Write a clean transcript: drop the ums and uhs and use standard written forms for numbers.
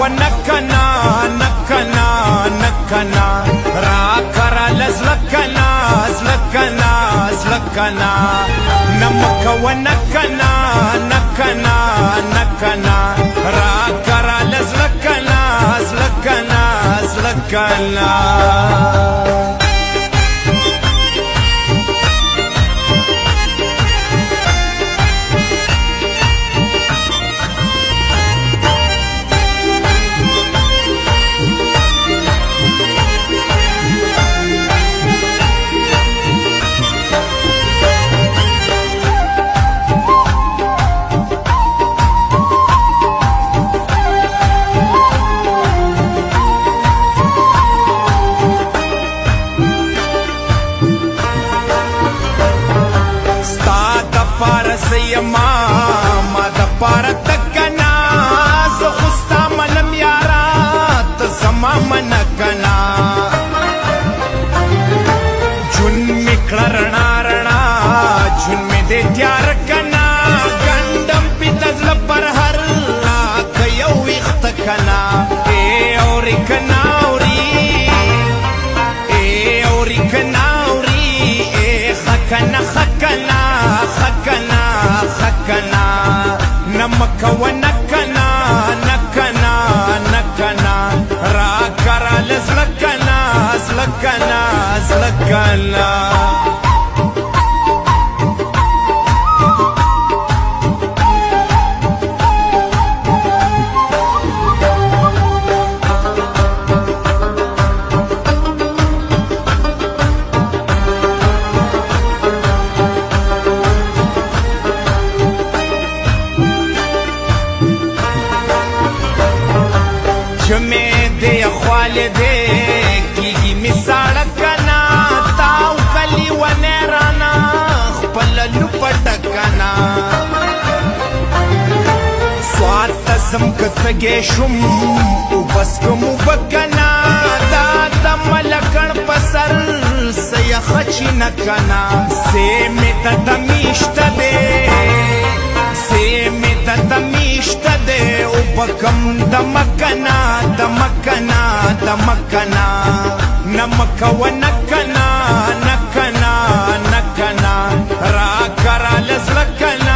نکنا نکنا نکنا را کرا لزلکنا زلکنا زلکنا نمک و نکنا نکنا نکنا را کرا لزلکنا زلکنا زلکنا سیما ما د پاره تکنا زه خو ستا منم یارا ته زما منه کنا ژوند مې کړه رڼا رڼا ژوند مې دی تیاره کنا ګنډم پې د زړه پر هر که یو ویښته کنا ای اورې کنا اورې ای اورې کنا اورې ای ښه کنه ښه کنه ښه کنه خکنا نمک و نکنا نکنا نکنا را کرا لزلکنا زلکنا زلکنا جمع دے اخوال دے کیگی می ساڑا کنا تاو کلی و نیرانا خپل لپٹ کنا سوار تزم کتگے شم او بس کمو بکنا دا دم لکن پسر سیخ چی نکنا سی می تا دمیشت دے سی می تا دمیشت دے او بکم دمکنا دمکنا دمکنا نمک و نکنا نکنا نکنا را کرا لزلکنا